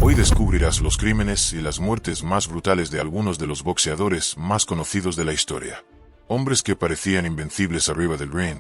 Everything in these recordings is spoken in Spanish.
Hoy descubrirás los crímenes y las muertes más brutales de algunos de los boxeadores más conocidos de la historia. Hombres que parecían invencibles arriba del ring,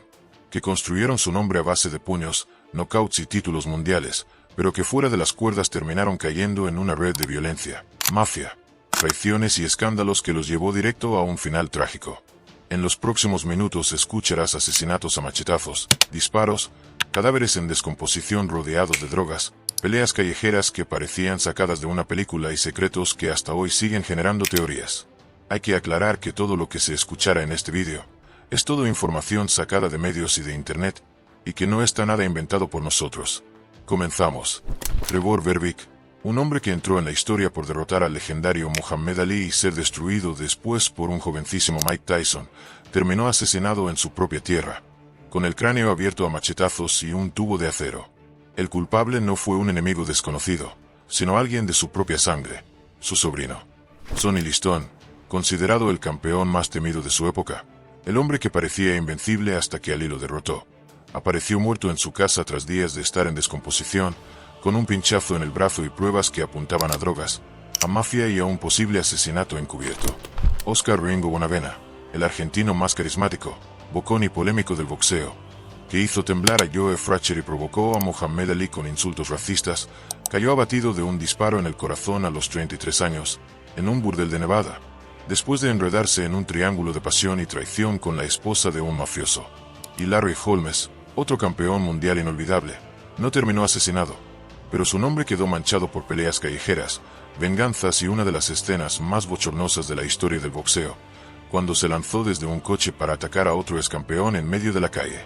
que construyeron su nombre a base de puños, knockouts y títulos mundiales, pero que fuera de las cuerdas terminaron cayendo en una red de violencia, mafia, traiciones y escándalos que los llevó directo a un final trágico. En los próximos minutos escucharás asesinatos a machetazos, disparos, cadáveres en descomposición rodeados de drogas, peleas callejeras que parecían sacadas de una película y secretos que hasta hoy siguen generando teorías. Hay que aclarar que todo lo que se escuchará en este vídeo es todo información sacada de medios y de internet, y que no está nada inventado por nosotros. Comenzamos. Trevor Berbick, un hombre que entró en la historia por derrotar al legendario Muhammad Ali y ser destruido después por un jovencísimo Mike Tyson, terminó asesinado en su propia tierra, con el cráneo abierto a machetazos y un tubo de acero. El culpable no fue un enemigo desconocido, sino alguien de su propia sangre, su sobrino. Sonny Liston, considerado el campeón más temido de su época, el hombre que parecía invencible hasta que Ali lo derrotó, apareció muerto en su casa tras días de estar en descomposición, con un pinchazo en el brazo y pruebas que apuntaban a drogas, a mafia y a un posible asesinato encubierto. Oscar Ringo Bonavena, el argentino más carismático, bocón y polémico del boxeo, que hizo temblar a Joe Frazier y provocó a Muhammad Ali con insultos racistas, cayó abatido de un disparo en el corazón a los 33 años, en un burdel de Nevada, después de enredarse en un triángulo de pasión y traición con la esposa de un mafioso. Y Larry Holmes, otro campeón mundial inolvidable, no terminó asesinado, pero su nombre quedó manchado por peleas callejeras, venganzas y una de las escenas más bochornosas de la historia del boxeo, cuando se lanzó desde un coche para atacar a otro excampeón en medio de la calle.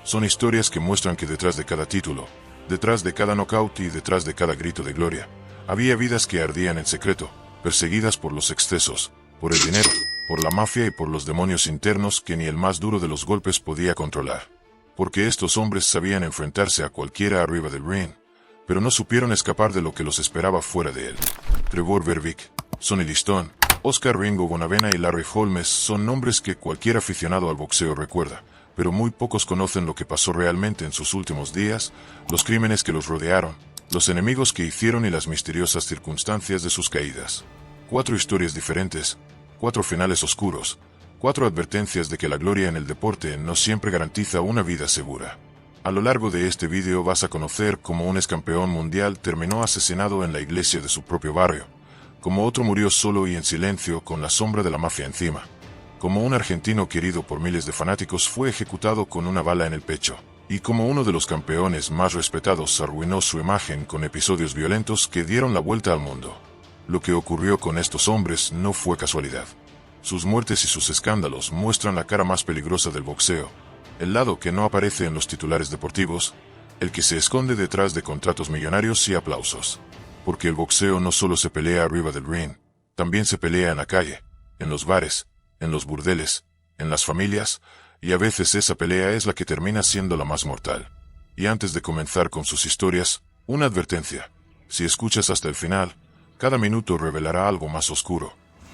Son historias que muestran que detrás de cada título, detrás de cada knockout y detrás de cada grito de gloria, había vidas que ardían en secreto, perseguidas por los excesos, por el dinero, por la mafia y por los demonios internos que ni el más duro de los golpes podía controlar. Porque estos hombres sabían enfrentarse a cualquiera arriba del ring, pero no supieron escapar de lo que los esperaba fuera de él. Trevor Berbick, Sonny Liston, Oscar Ringo Bonavena y Larry Holmes son nombres que cualquier aficionado al boxeo recuerda, pero muy pocos conocen lo que pasó realmente en sus últimos días, los crímenes que los rodearon, los enemigos que hicieron y las misteriosas circunstancias de sus caídas. 4 historias diferentes, 4 finales oscuros, 4 advertencias de que la gloria en el deporte no siempre garantiza una vida segura. A lo largo de este vídeo vas a conocer cómo un excampeón mundial terminó asesinado en la iglesia de su propio barrio, cómo otro murió solo y en silencio con la sombra de la mafia encima, cómo un argentino querido por miles de fanáticos fue ejecutado con una bala en el pecho, y cómo uno de los campeones más respetados arruinó su imagen con episodios violentos que dieron la vuelta al mundo. Lo que ocurrió con estos hombres no fue casualidad. Sus muertes y sus escándalos muestran la cara más peligrosa del boxeo, el lado que no aparece en los titulares deportivos, el que se esconde detrás de contratos millonarios y aplausos. Porque el boxeo no solo se pelea arriba del ring, también se pelea en la calle, en los bares, en los burdeles, en las familias, y a veces esa pelea es la que termina siendo la más mortal. Y antes de comenzar con sus historias, una advertencia: si escuchas hasta el final, cada minuto revelará algo más oscuro,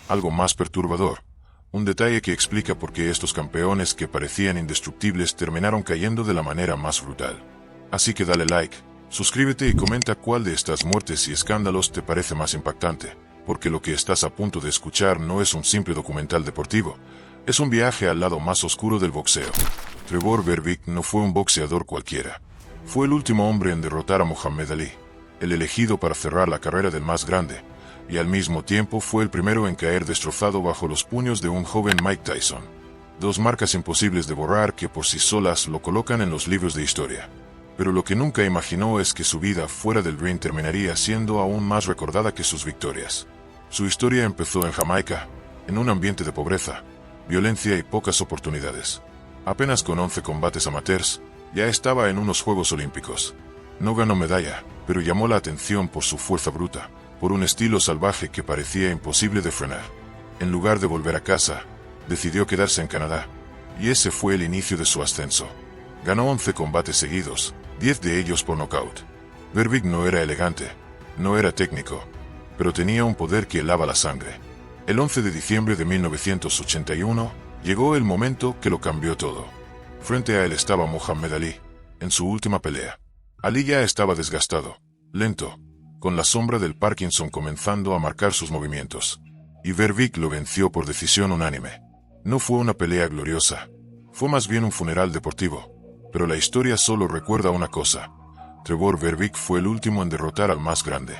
algo más perturbador, un detalle que explica por qué estos campeones que parecían indestructibles terminaron cayendo de la manera más brutal. Así que dale like, suscríbete y comenta cuál de estas muertes y escándalos te parece más impactante, porque lo que estás a punto de escuchar no es un simple documental deportivo, es un viaje al lado más oscuro del boxeo. Trevor Berbick no fue un boxeador cualquiera. Fue el último hombre en derrotar a Muhammad Ali, el elegido para cerrar la carrera del más grande, y al mismo tiempo fue el primero en caer destrozado bajo los puños de un joven Mike Tyson. 2 marcas imposibles de borrar que por sí solas lo colocan en los libros de historia. Pero lo que nunca imaginó es que su vida fuera del ring terminaría siendo aún más recordada que sus victorias. Su historia empezó en Jamaica, en un ambiente de pobreza, violencia y pocas oportunidades. Apenas con 11 combates amateurs, ya estaba en unos Juegos Olímpicos. No ganó medalla, pero llamó la atención por su fuerza bruta, por un estilo salvaje que parecía imposible de frenar. En lugar de volver a casa, decidió quedarse en Canadá, y ese fue el inicio de su ascenso. Ganó 11 combates seguidos, 10 de ellos por nocaut. Berbick no era elegante, no era técnico, pero tenía un poder que helaba la sangre. El 11 de diciembre de 1981, llegó el momento que lo cambió todo. Frente a él estaba Muhammad Ali, en su última pelea. Ali ya estaba desgastado, lento, con la sombra del Parkinson comenzando a marcar sus movimientos. Y Berbick lo venció por decisión unánime. No fue una pelea gloriosa, fue más bien un funeral deportivo, pero la historia solo recuerda una cosa: Trevor Berbick fue el último en derrotar al más grande.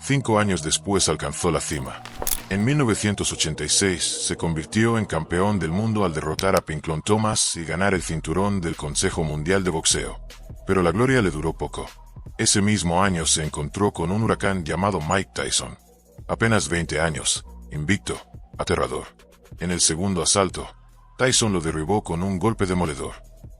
5 años después alcanzó la cima. En 1986 se convirtió en campeón del mundo al derrotar a Pinklon Thomas y ganar el cinturón del Consejo Mundial de Boxeo. Pero la gloria le duró poco. Ese mismo año se encontró con un huracán llamado Mike Tyson. Apenas 20 años, invicto, aterrador. En el segundo asalto, Tyson lo derribó con un golpe demoledor.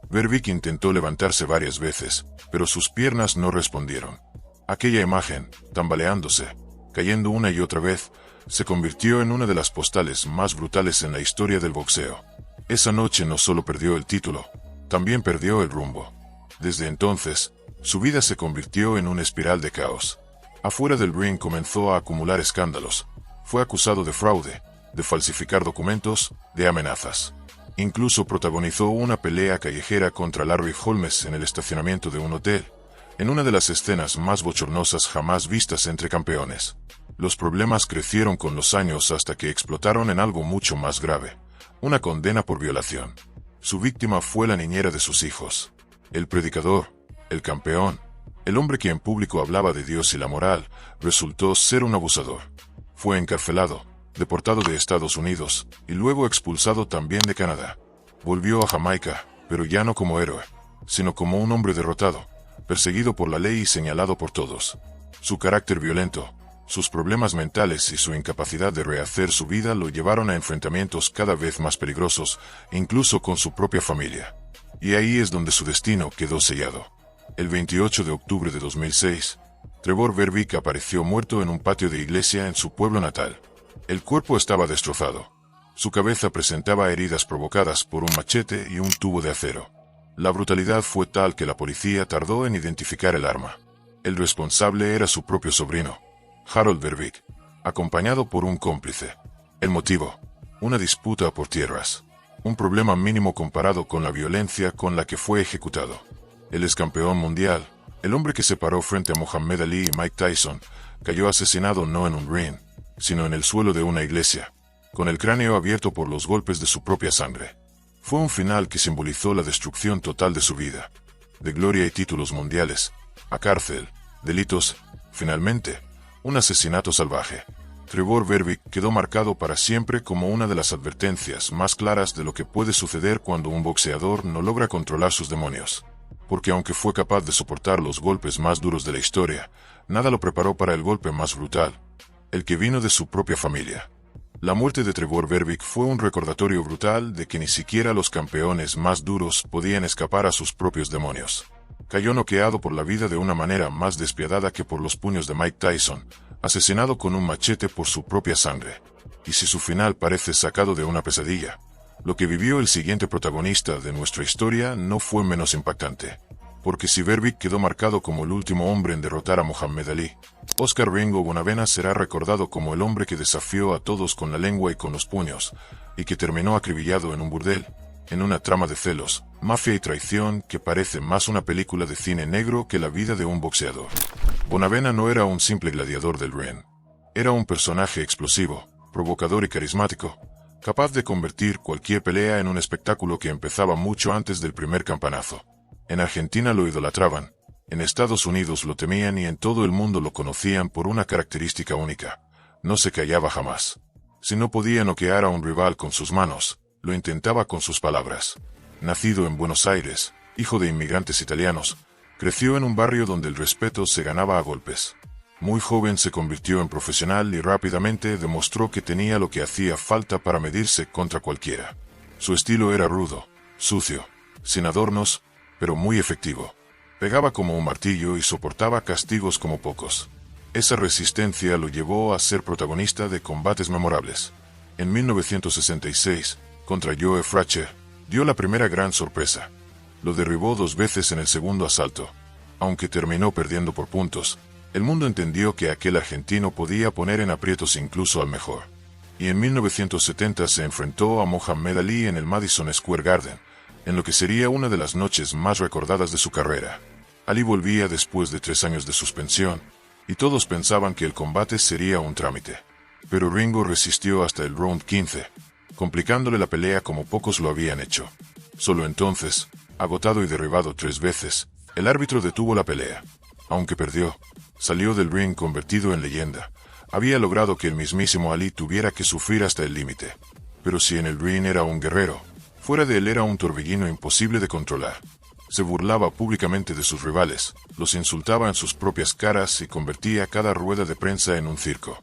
Berbick intentó levantarse varias veces, pero sus piernas no respondieron. Aquella imagen, tambaleándose, cayendo una y otra vez, se convirtió en una de las postales más brutales en la historia del boxeo. Esa noche no solo perdió el título, también perdió el rumbo. Desde entonces, su vida se convirtió en una espiral de caos. Afuera del ring comenzó a acumular escándalos. Fue acusado de fraude, de falsificar documentos, de amenazas. Incluso protagonizó una pelea callejera contra Larry Holmes en el estacionamiento de un hotel, en una de las escenas más bochornosas jamás vistas entre campeones. Los problemas crecieron con los años hasta que explotaron en algo mucho más grave: una condena por violación. Su víctima fue la niñera de sus hijos. El predicador, el campeón, el hombre que en público hablaba de Dios y la moral, resultó ser un abusador. Fue encarcelado, deportado de Estados Unidos, y luego expulsado también de Canadá. Volvió a Jamaica, pero ya no como héroe, sino como un hombre derrotado, perseguido por la ley y señalado por todos. Su carácter violento, sus problemas mentales y su incapacidad de rehacer su vida lo llevaron a enfrentamientos cada vez más peligrosos, incluso con su propia familia. Y ahí es donde su destino quedó sellado. El 28 de octubre de 2006, Trevor Berbick apareció muerto en un patio de iglesia en su pueblo natal. El cuerpo estaba destrozado. Su cabeza presentaba heridas provocadas por un machete y un tubo de acero. La brutalidad fue tal que la policía tardó en identificar el arma. El responsable era su propio sobrino, Harold Berbick, acompañado por un cómplice. El motivo: una disputa por tierras. Un problema mínimo comparado con la violencia con la que fue ejecutado. El excampeón mundial, el hombre que se paró frente a Muhammad Ali y Mike Tyson, cayó asesinado no en un ring, sino en el suelo de una iglesia, con el cráneo abierto por los golpes de su propia sangre. Fue un final que simbolizó la destrucción total de su vida. De gloria y títulos mundiales, a cárcel, delitos, finalmente, un asesinato salvaje. Trevor Berbick quedó marcado para siempre como una de las advertencias más claras de lo que puede suceder cuando un boxeador no logra controlar sus demonios. Porque aunque fue capaz de soportar los golpes más duros de la historia, nada lo preparó para el golpe más brutal, el que vino de su propia familia. La muerte de Trevor Berbick fue un recordatorio brutal de que ni siquiera los campeones más duros podían escapar a sus propios demonios. Cayó noqueado por la vida de una manera más despiadada que por los puños de Mike Tyson, asesinado con un machete por su propia sangre. Y si su final parece sacado de una pesadilla, lo que vivió el siguiente protagonista de nuestra historia no fue menos impactante. Porque si Berbick quedó marcado como el último hombre en derrotar a Muhammad Ali, Oscar Ringo Bonavena será recordado como el hombre que desafió a todos con la lengua y con los puños, y que terminó acribillado en un burdel, en una trama de celos, mafia y traición que parece más una película de cine negro que la vida de un boxeador. Bonavena no era un simple gladiador del ring. Era un personaje explosivo, provocador y carismático, capaz de convertir cualquier pelea en un espectáculo que empezaba mucho antes del primer campanazo. En Argentina lo idolatraban, en Estados Unidos lo temían y en todo el mundo lo conocían por una característica única: no se callaba jamás. Si no podía noquear a un rival con sus manos, lo intentaba con sus palabras. Nacido en Buenos Aires, hijo de inmigrantes italianos, creció en un barrio donde el respeto se ganaba a golpes. Muy joven se convirtió en profesional y rápidamente demostró que tenía lo que hacía falta para medirse contra cualquiera. Su estilo era rudo, sucio, sin adornos, pero muy efectivo. Pegaba como un martillo y soportaba castigos como pocos. Esa resistencia lo llevó a ser protagonista de combates memorables. En 1966, contra Joe Frazier, dio la primera gran sorpresa. Lo derribó 2 veces en el segundo asalto. Aunque terminó perdiendo por puntos, el mundo entendió que aquel argentino podía poner en aprietos incluso al mejor. Y en 1970 se enfrentó a Muhammad Ali en el Madison Square Garden, en lo que sería una de las noches más recordadas de su carrera. Ali volvía después de 3 años de suspensión, y todos pensaban que el combate sería un trámite. Pero Ringo resistió hasta el round 15, complicándole la pelea como pocos lo habían hecho. Solo entonces, agotado y derribado 3 veces, el árbitro detuvo la pelea. Aunque perdió, salió del ring convertido en leyenda. Había logrado que el mismísimo Ali tuviera que sufrir hasta el límite. Pero si en el ring era un guerrero, fuera de él era un torbellino imposible de controlar. Se burlaba públicamente de sus rivales, los insultaba en sus propias caras y convertía cada rueda de prensa en un circo.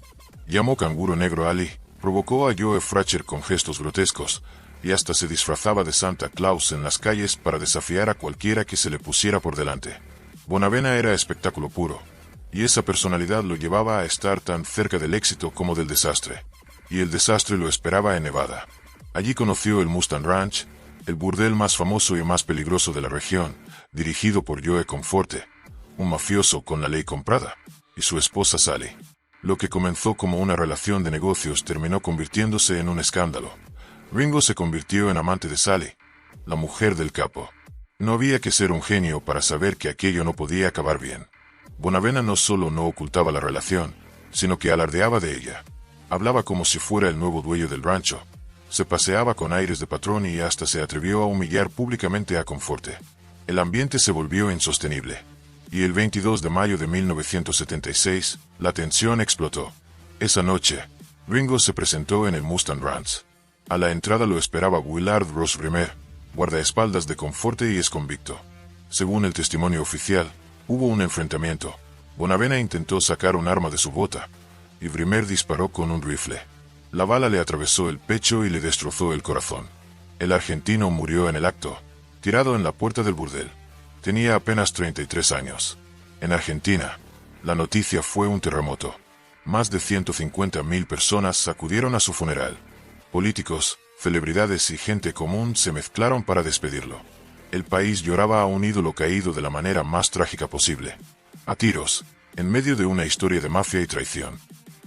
Llamó canguro negro a Ali, provocó a Joe Frazier con gestos grotescos, y hasta se disfrazaba de Santa Claus en las calles para desafiar a cualquiera que se le pusiera por delante. Bonavena era espectáculo puro, y esa personalidad lo llevaba a estar tan cerca del éxito como del desastre. Y el desastre lo esperaba en Nevada. Allí conoció el Mustang Ranch, el burdel más famoso y más peligroso de la región, dirigido por Joe Conforte, un mafioso con la ley comprada, y su esposa Sally. Lo que comenzó como una relación de negocios terminó convirtiéndose en un escándalo. Ringo se convirtió en amante de Sally, la mujer del capo. No había que ser un genio para saber que aquello no podía acabar bien. Bonavena no solo no ocultaba la relación, sino que alardeaba de ella. Hablaba como si fuera el nuevo dueño del rancho. Se paseaba con aires de patrón y hasta se atrevió a humillar públicamente a Conforte. El ambiente se volvió insostenible. Y el 22 de mayo de 1976, la tensión explotó. Esa noche, Ringo se presentó en el Mustang Ranch. A la entrada lo esperaba Willard Ross Bremer, guardaespaldas de Conforte y exconvicto. Según el testimonio oficial, hubo un enfrentamiento. Bonavena intentó sacar un arma de su bota, y Bremer disparó con un rifle. La bala le atravesó el pecho y le destrozó el corazón. El argentino murió en el acto, tirado en la puerta del burdel. Tenía apenas 33 años. En Argentina, la noticia fue un terremoto. Más de 150.000 personas acudieron a su funeral. Políticos, celebridades y gente común se mezclaron para despedirlo. El país lloraba a un ídolo caído de la manera más trágica posible. A tiros, en medio de una historia de mafia y traición.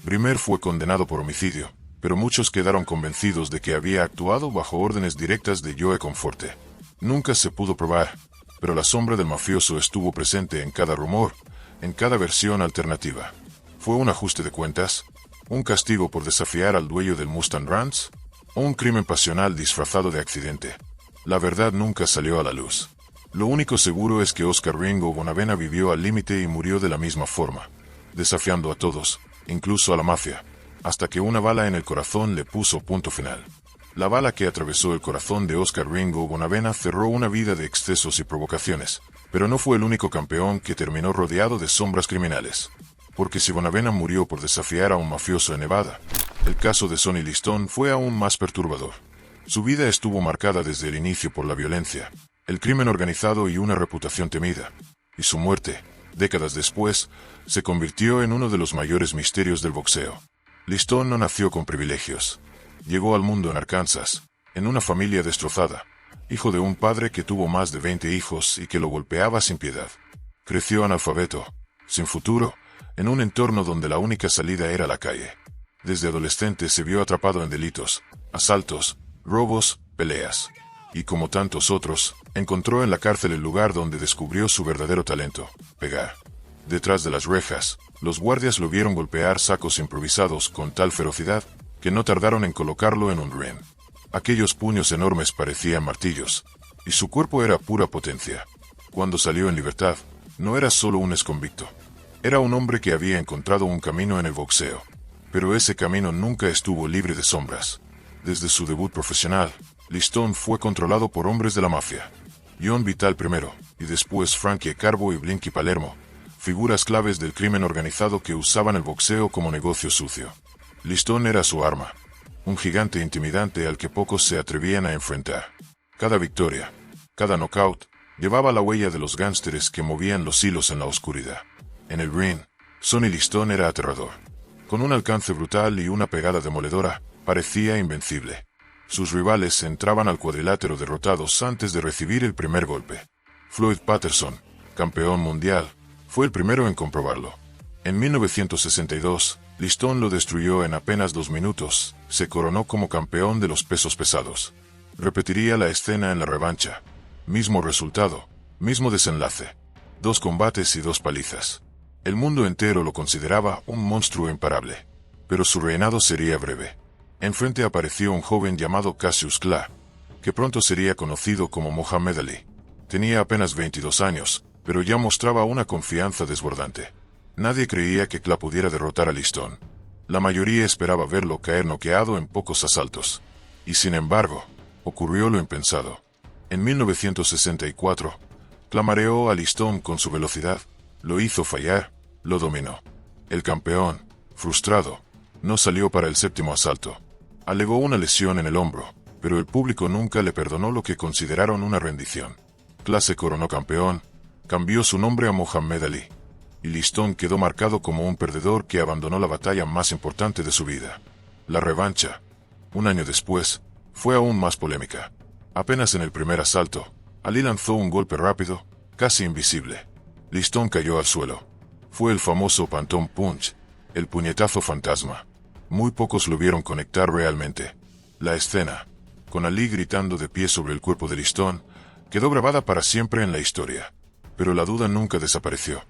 Bremer fue condenado por homicidio, pero muchos quedaron convencidos de que había actuado bajo órdenes directas de Joe Conforte. Nunca se pudo probar, pero la sombra del mafioso estuvo presente en cada rumor, en cada versión alternativa. ¿Fue un ajuste de cuentas? ¿Un castigo por desafiar al dueño del Mustang Ranch? ¿O un crimen pasional disfrazado de accidente? La verdad nunca salió a la luz. Lo único seguro es que Oscar Ringo Bonavena vivió al límite y murió de la misma forma, desafiando a todos, incluso a la mafia, hasta que una bala en el corazón le puso punto final. La bala que atravesó el corazón de Oscar Ringo Bonavena cerró una vida de excesos y provocaciones, pero no fue el único campeón que terminó rodeado de sombras criminales. Porque si Bonavena murió por desafiar a un mafioso en Nevada, el caso de Sonny Liston fue aún más perturbador. Su vida estuvo marcada desde el inicio por la violencia, el crimen organizado y una reputación temida. Y su muerte, décadas después, se convirtió en uno de los mayores misterios del boxeo. Liston no nació con privilegios. Llegó al mundo en Arkansas, en una familia destrozada, hijo de un padre que tuvo más de 20 hijos y que lo golpeaba sin piedad. Creció analfabeto, sin futuro, en un entorno donde la única salida era la calle. Desde adolescente se vio atrapado en delitos, asaltos, robos, peleas. Y como tantos otros, encontró en la cárcel el lugar donde descubrió su verdadero talento, pegar. Detrás de las rejas, los guardias lo vieron golpear sacos improvisados con tal ferocidad, que no tardaron en colocarlo en un ring. Aquellos puños enormes parecían martillos, y su cuerpo era pura potencia. Cuando salió en libertad, no era solo un exconvicto. Era un hombre que había encontrado un camino en el boxeo. Pero ese camino nunca estuvo libre de sombras. Desde su debut profesional, Liston fue controlado por hombres de la mafia. John Vital primero, y después Frankie Carbo y Blinky Palermo, figuras claves del crimen organizado que usaban el boxeo como negocio sucio. Liston era su arma, un gigante intimidante al que pocos se atrevían a enfrentar. Cada victoria, cada knockout, llevaba la huella de los gánsteres que movían los hilos en la oscuridad. En el ring, Sonny Liston era aterrador. Con un alcance brutal y una pegada demoledora, parecía invencible. Sus rivales entraban al cuadrilátero derrotados antes de recibir el primer golpe. Floyd Patterson, campeón mundial, fue el primero en comprobarlo. En 1962, Liston lo destruyó en apenas 2 minutos, se coronó como campeón de los pesos pesados. Repetiría la escena en la revancha. Mismo resultado, mismo desenlace. 2 combates y 2 palizas. El mundo entero lo consideraba un monstruo imparable. Pero su reinado sería breve. Enfrente apareció un joven llamado Cassius Clay, que pronto sería conocido como Muhammad Ali. Tenía apenas 22 años, pero ya mostraba una confianza desbordante. Nadie creía que Clay pudiera derrotar a Liston. La mayoría esperaba verlo caer noqueado en pocos asaltos. Y sin embargo, ocurrió lo impensado. En 1964, Clay mareó a Liston con su velocidad, lo hizo fallar, lo dominó. El campeón, frustrado, no salió para el séptimo asalto. Alegó una lesión en el hombro, pero el público nunca le perdonó lo que consideraron una rendición. Clay se coronó campeón, cambió su nombre a Muhammad Ali, y Liston quedó marcado como un perdedor que abandonó la batalla más importante de su vida. La revancha, un año después, fue aún más polémica. Apenas en el primer asalto, Ali lanzó un golpe rápido, casi invisible. Liston cayó al suelo. Fue el famoso Phantom Punch, el puñetazo fantasma. Muy pocos lo vieron conectar realmente. La escena, con Ali gritando de pie sobre el cuerpo de Liston, quedó grabada para siempre en la historia. Pero la duda nunca desapareció.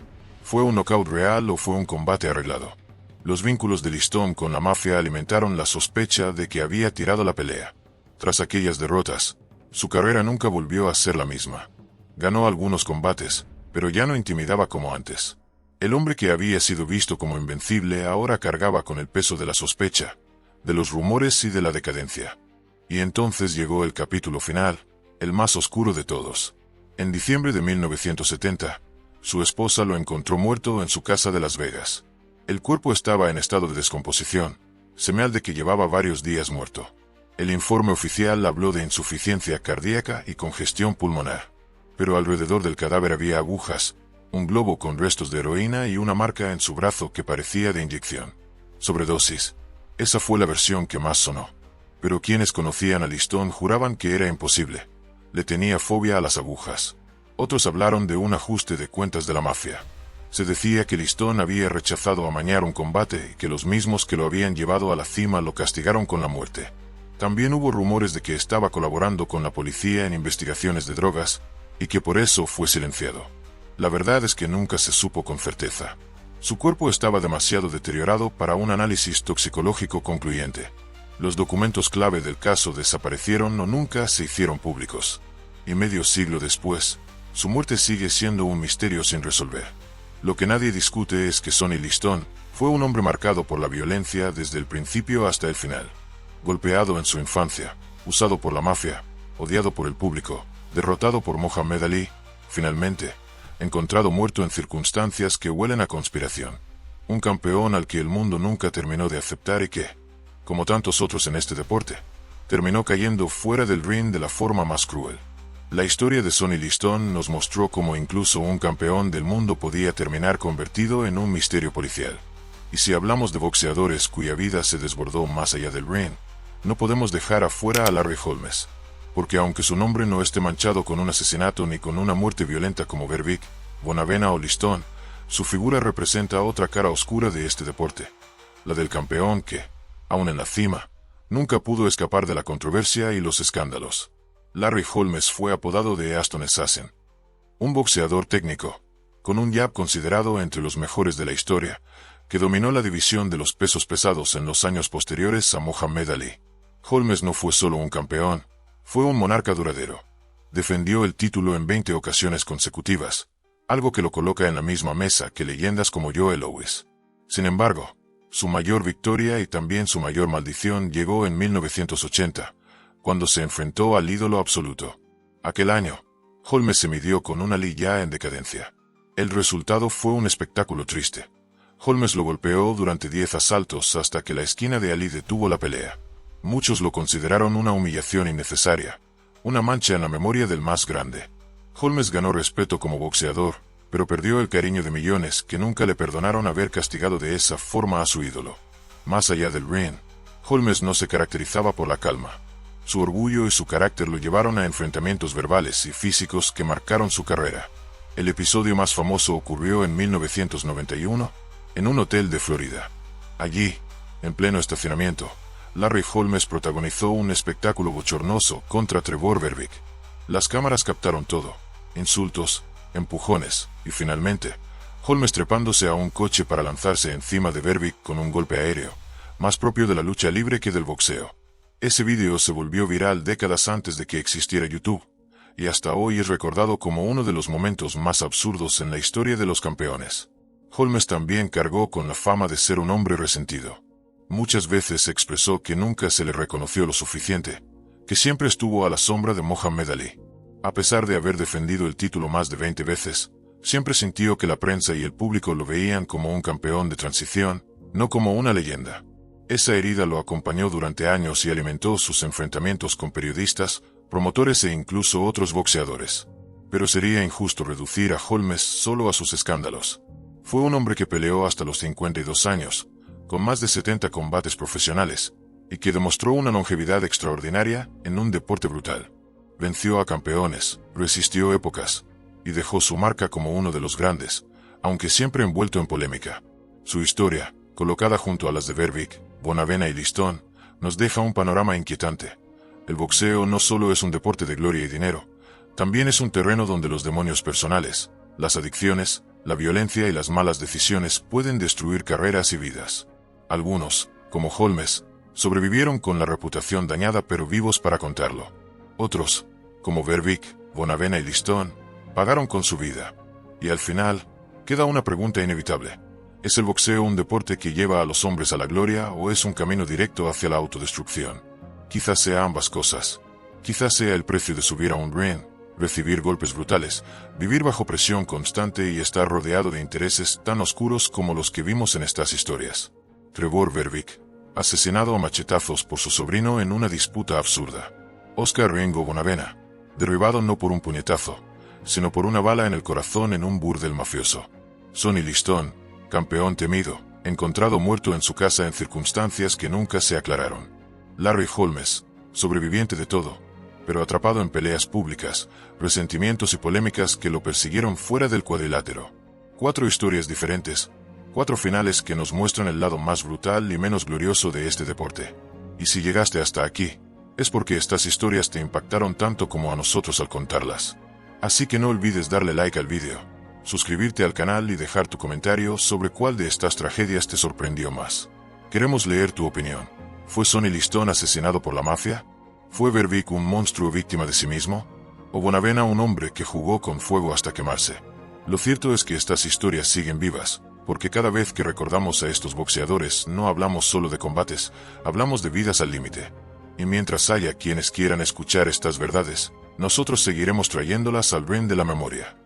¿Fue un knockout real o fue un combate arreglado? Los vínculos de Liston con la mafia alimentaron la sospecha de que había tirado la pelea. Tras aquellas derrotas, su carrera nunca volvió a ser la misma. Ganó algunos combates, pero ya no intimidaba como antes. El hombre que había sido visto como invencible ahora cargaba con el peso de la sospecha, de los rumores y de la decadencia. Y entonces llegó el capítulo final, el más oscuro de todos. En diciembre de 1970, su esposa lo encontró muerto en su casa de Las Vegas. El cuerpo estaba en estado de descomposición, señal de que llevaba varios días muerto. El informe oficial habló de insuficiencia cardíaca y congestión pulmonar. Pero alrededor del cadáver había agujas, un globo con restos de heroína y una marca en su brazo que parecía de inyección. Sobredosis. Esa fue la versión que más sonó. Pero quienes conocían a Liston juraban que era imposible. Le tenía fobia a las agujas. Otros hablaron de un ajuste de cuentas de la mafia. Se decía que Liston había rechazado amañar un combate y que los mismos que lo habían llevado a la cima lo castigaron con la muerte. También hubo rumores de que estaba colaborando con la policía en investigaciones de drogas, y que por eso fue silenciado. La verdad es que nunca se supo con certeza. Su cuerpo estaba demasiado deteriorado para un análisis toxicológico concluyente. Los documentos clave del caso desaparecieron o nunca se hicieron públicos. Y medio siglo después, su muerte sigue siendo un misterio sin resolver. Lo que nadie discute es que Sonny Liston fue un hombre marcado por la violencia desde el principio hasta el final. Golpeado en su infancia, usado por la mafia, odiado por el público, derrotado por Muhammad Ali, finalmente, encontrado muerto en circunstancias que huelen a conspiración. Un campeón al que el mundo nunca terminó de aceptar y que, como tantos otros en este deporte, terminó cayendo fuera del ring de la forma más cruel. La historia de Sonny Liston nos mostró cómo incluso un campeón del mundo podía terminar convertido en un misterio policial. Y si hablamos de boxeadores cuya vida se desbordó más allá del ring, no podemos dejar afuera a Larry Holmes. Porque aunque su nombre no esté manchado con un asesinato ni con una muerte violenta como Berbick, Bonavena o Liston, su figura representa otra cara oscura de este deporte. La del campeón que, aun en la cima, nunca pudo escapar de la controversia y los escándalos. Larry Holmes fue apodado de Aston Assassin. Un boxeador técnico, con un jab considerado entre los mejores de la historia, que dominó la división de los pesos pesados en los años posteriores a Muhammad Ali. Holmes no fue solo un campeón, fue un monarca duradero. Defendió el título en 20 ocasiones consecutivas, algo que lo coloca en la misma mesa que leyendas como Joe Louis. Sin embargo, su mayor victoria y también su mayor maldición llegó en 1980, cuando se enfrentó al ídolo absoluto. Aquel año, Holmes se midió con un Ali ya en decadencia. El resultado fue un espectáculo triste. Holmes lo golpeó durante 10 asaltos hasta que la esquina de Ali detuvo la pelea. Muchos lo consideraron una humillación innecesaria, una mancha en la memoria del más grande. Holmes ganó respeto como boxeador, pero perdió el cariño de millones que nunca le perdonaron haber castigado de esa forma a su ídolo. Más allá del ring, Holmes no se caracterizaba por la calma. Su orgullo y su carácter lo llevaron a enfrentamientos verbales y físicos que marcaron su carrera. El episodio más famoso ocurrió en 1991, en un hotel de Florida. Allí, en pleno estacionamiento, Larry Holmes protagonizó un espectáculo bochornoso contra Trevor Berbick. Las cámaras captaron todo: insultos, empujones, y finalmente, Holmes trepándose a un coche para lanzarse encima de Berbick con un golpe aéreo, más propio de la lucha libre que del boxeo. Ese vídeo se volvió viral décadas antes de que existiera YouTube, y hasta hoy es recordado como uno de los momentos más absurdos en la historia de los campeones. Holmes también cargó con la fama de ser un hombre resentido. Muchas veces expresó que nunca se le reconoció lo suficiente, que siempre estuvo a la sombra de Muhammad Ali. A pesar de haber defendido el título más de 20 veces, siempre sintió que la prensa y el público lo veían como un campeón de transición, no como una leyenda. Esa herida lo acompañó durante años y alimentó sus enfrentamientos con periodistas, promotores e incluso otros boxeadores. Pero sería injusto reducir a Holmes solo a sus escándalos. Fue un hombre que peleó hasta los 52 años, con más de 70 combates profesionales, y que demostró una longevidad extraordinaria en un deporte brutal. Venció a campeones, resistió épocas, y dejó su marca como uno de los grandes, aunque siempre envuelto en polémica. Su historia, colocada junto a las de Berbick, Bonavena y Liston, nos deja un panorama inquietante. El boxeo no solo es un deporte de gloria y dinero, también es un terreno donde los demonios personales, las adicciones, la violencia y las malas decisiones pueden destruir carreras y vidas. Algunos, como Holmes, sobrevivieron con la reputación dañada pero vivos para contarlo. Otros, como Berbick, Bonavena y Liston, pagaron con su vida. Y al final, queda una pregunta inevitable. ¿Es el boxeo un deporte que lleva a los hombres a la gloria o es un camino directo hacia la autodestrucción? Quizás sea ambas cosas. Quizás sea el precio de subir a un ring, recibir golpes brutales, vivir bajo presión constante y estar rodeado de intereses tan oscuros como los que vimos en estas historias. Trevor Berbick, asesinado a machetazos por su sobrino en una disputa absurda. Oscar Ringo Bonavena, derribado no por un puñetazo, sino por una bala en el corazón en un burdel mafioso. Sonny Liston, campeón temido, encontrado muerto en su casa en circunstancias que nunca se aclararon. Larry Holmes, sobreviviente de todo, pero atrapado en peleas públicas, resentimientos y polémicas que lo persiguieron fuera del cuadrilátero. 4 historias diferentes, 4 finales que nos muestran el lado más brutal y menos glorioso de este deporte. Y si llegaste hasta aquí, es porque estas historias te impactaron tanto como a nosotros al contarlas. Así que no olvides darle like al vídeo, suscribirte al canal y dejar tu comentario sobre cuál de estas tragedias te sorprendió más. Queremos leer tu opinión. ¿Fue Sonny Liston asesinado por la mafia? ¿Fue Berbick un monstruo víctima de sí mismo? ¿O Bonavena un hombre que jugó con fuego hasta quemarse? Lo cierto es que estas historias siguen vivas, porque cada vez que recordamos a estos boxeadores no hablamos solo de combates, hablamos de vidas al límite. Y mientras haya quienes quieran escuchar estas verdades, nosotros seguiremos trayéndolas al ring de la memoria.